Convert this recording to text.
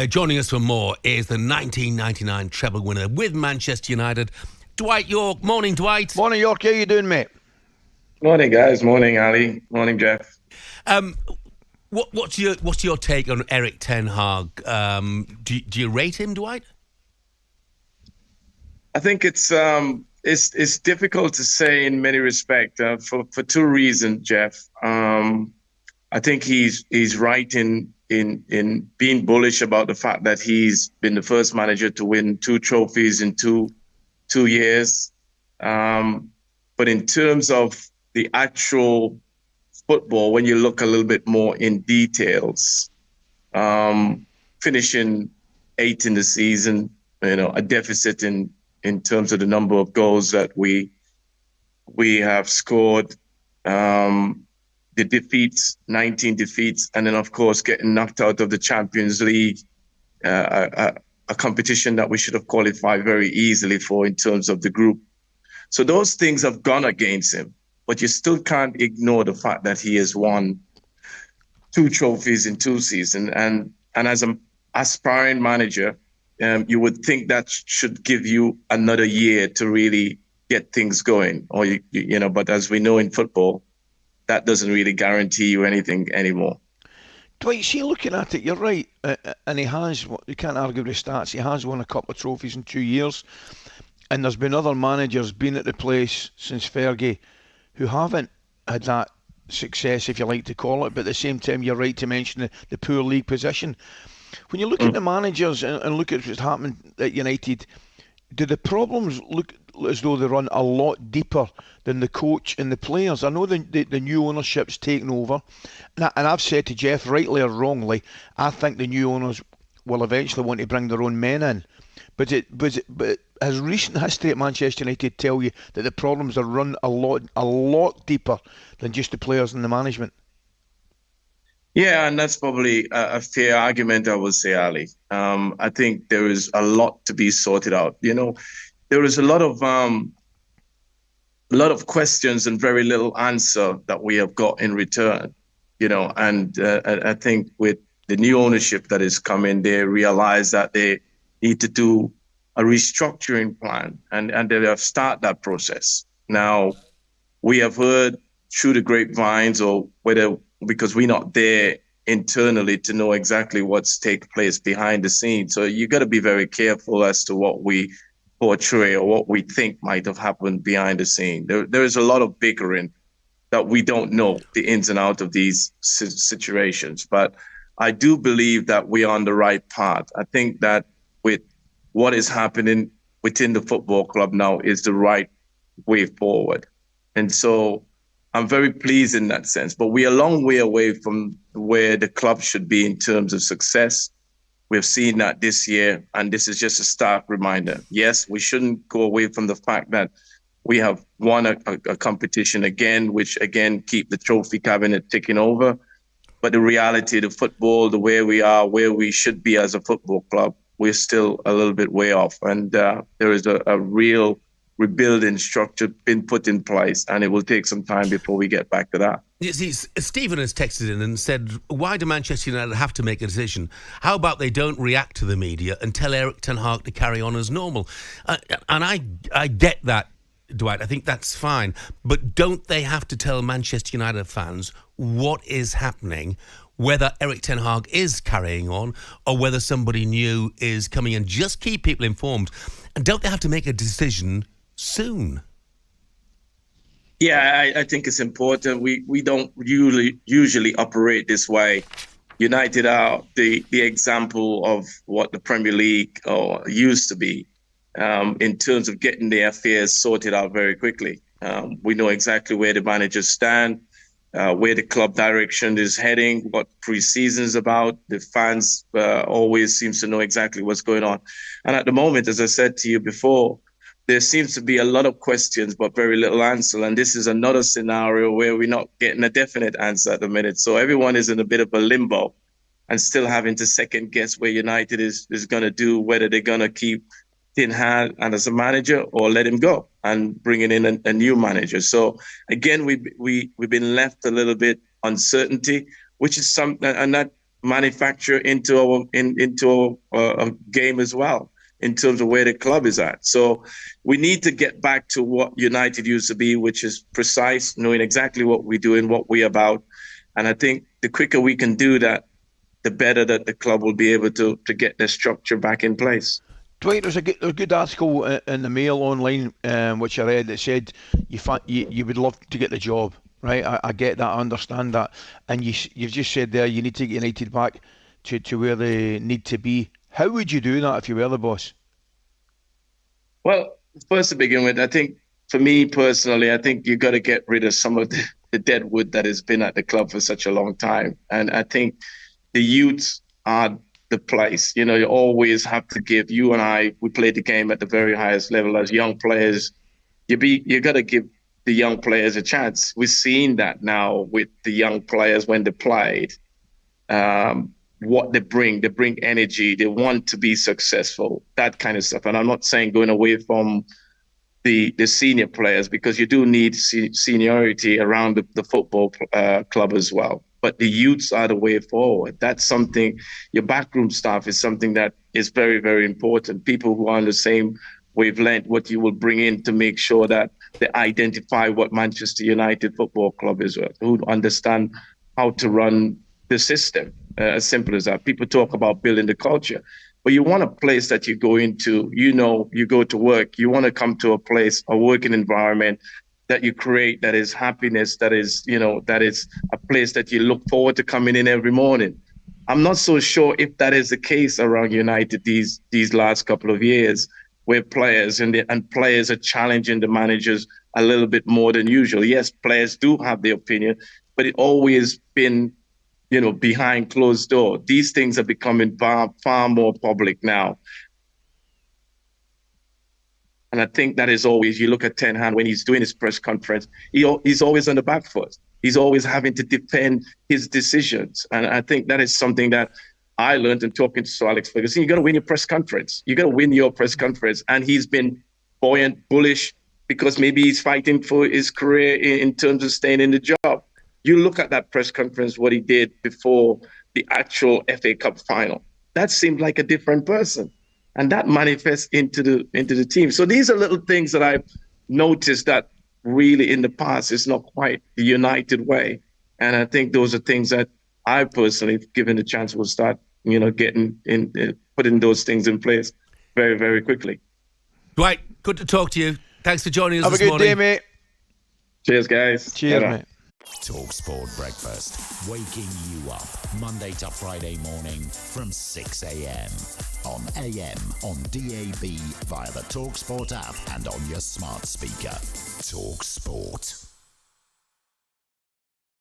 Joining us for more is the 1999 treble winner with Manchester United, Dwight Yorke. Morning, Dwight. Morning, Yorke. How you doing, mate? Morning, guys. Morning, Ali. Morning, Jeff. What's your take on Erik Ten Hag? Do you rate him, Dwight? I think it's difficult to say in many respects for two reasons, Jeff. I think he's right in being bullish about the fact that he's been the first manager to win 2 trophies in two years. But in terms of the actual football, when you look a little bit more in details, finishing 8th in the season, a deficit in terms of the number of goals that we have scored, the defeats, 19 defeats, and then, of course, getting knocked out of the Champions League, a competition that we should have qualified very easily for in terms of the group. So those things have gone against him, but you still can't ignore the fact that he has won 2 trophies in 2 seasons. And as an aspiring manager, you would think that should give you another year to really get things going. Or but as we know in football, that doesn't really guarantee you anything anymore. Dwight, see, looking at it, you're right, and he has. You can't argue with the stats. He has won a couple of trophies in 2 years, and there's been other managers been at the place since Fergie who haven't had that success, if you like to call it. But at the same time, you're right to mention the poor league position. When you look at the managers and look at what's happened at United, do the problems look as though they run a lot deeper than the coach and the players? I know the new ownership's taken over, and I've said to Jeff, rightly or wrongly, I think the new owners will eventually want to bring their own men in. But has recent history at Manchester United tell you that the problems are run a lot deeper than just the players and the management? Yeah, and that's probably a fair argument, I would say, Ali. I think there is a lot to be sorted out. There is a lot of questions and very little answer that we have got in return. And I think with the new ownership that is coming, they realize that they need to do a restructuring plan, and they have started that process. Now, we have heard through the grapevines, or whether because we're not there internally to know exactly what's taking place behind the scenes. So you got to be very careful as to what we portray or what we think might have happened behind the scene. There is a lot of bickering that we don't know the ins and outs of these situations. But I do believe that we are on the right path. I think that with what is happening within the football club now is the right way forward. And so I'm very pleased in that sense, but we're a long way away from where the club should be in terms of success. We've seen that this year, and this is just a stark reminder. Yes, we shouldn't go away from the fact that we have won a competition again, which again keep the trophy cabinet ticking over. But the reality of the football, the way we are, where we should be as a football club, we're still a little bit way off. And there is a real rebuilding structure been put in place, and it will take some time before we get back to that. You see, Stephen has texted in and said, why do Manchester United have to make a decision? How about they don't react to the media and tell Erik Ten Hag to carry on as normal? And I get that, Dwight. I think that's fine. But don't they have to tell Manchester United fans what is happening, whether Erik Ten Hag is carrying on or whether somebody new is coming in? Just keep people informed. And don't they have to make a decision soon? Yeah, I think it's important. We don't usually operate this way. United are the example of what the Premier League used to be in terms of getting their affairs sorted out very quickly. We know exactly where the managers stand, where the club direction is heading, what pre-season is about. The fans always seems to know exactly what's going on. And at the moment, as I said to you before, there seems to be a lot of questions, but very little answer. And this is another scenario where we're not getting a definite answer at the minute. So everyone is in a bit of a limbo and still having to second guess where United is going to do, whether they're going to keep Ten Hag and as a manager or let him go and bringing in a new manager. So again, we've been left a little bit uncertainty, which is something, and that manufacture into our game as well, in terms of where the club is at. So we need to get back to what United used to be, which is precise, knowing exactly what we do and what we're about. And I think the quicker we can do that, the better that the club will be able to get their structure back in place. Dwight, there's a good article in the Mail online, which I read, that said you would love to get the job, right? I get that, I understand that. And you've just said there you need to get United back to where they need to be. How would you do that if you were the boss? Well, first to begin with, I think for me personally, I think you've got to get rid of some of the dead wood that has been at the club for such a long time. And I think the youths are the place. You know, you always have to give. You and I, we played the game at the very highest level as young players. You got to give the young players a chance. We're seeing that now with the young players when they played. What they bring energy. They want to be successful, that kind of stuff. And I'm not saying going away from the senior players, because you do need seniority around the football club as well. But the youths are the way forward. That's something, your backroom staff is something that is very, very important. People who are on the same wavelength, what you will bring in to make sure that they identify what Manchester United Football Club is, who understand how to run the system. As simple as that. People talk about building the culture, but you want a place that you go into, you go to work, you want to come to a place, a working environment that you create, that is happiness, that is a place that you look forward to coming in every morning. I'm not so sure if that is the case around United these last couple of years, where players and players are challenging the managers a little bit more than usual. Yes, players do have their opinion, but it always been behind closed door. These things are becoming far more public now. And I think that is always, you look at Ten Hag when he's doing his press conference, he's always on the back foot. He's always having to defend his decisions. And I think that is something that I learned in talking to Sir Alex Ferguson. You got to win your press conference. You got to win your press conference. And he's been buoyant, bullish, because maybe he's fighting for his career in terms of staying in the job. You look at that press conference, what he did before the actual FA Cup final. That seemed like a different person. And that manifests into the team. So these are little things that I've noticed that really in the past is not quite the United way. And I think those are things that I personally, given the chance, will start, getting in, putting those things in place very, very quickly. Dwight, good to talk to you. Thanks for joining us this morning. Have a good day, mate. Cheers, guys. Cheers, mate. talkSPORT Breakfast, waking you up Monday to Friday morning from 6 a.m. on AM, on DAB, via the talkSPORT app and on your smart speaker. talkSPORT.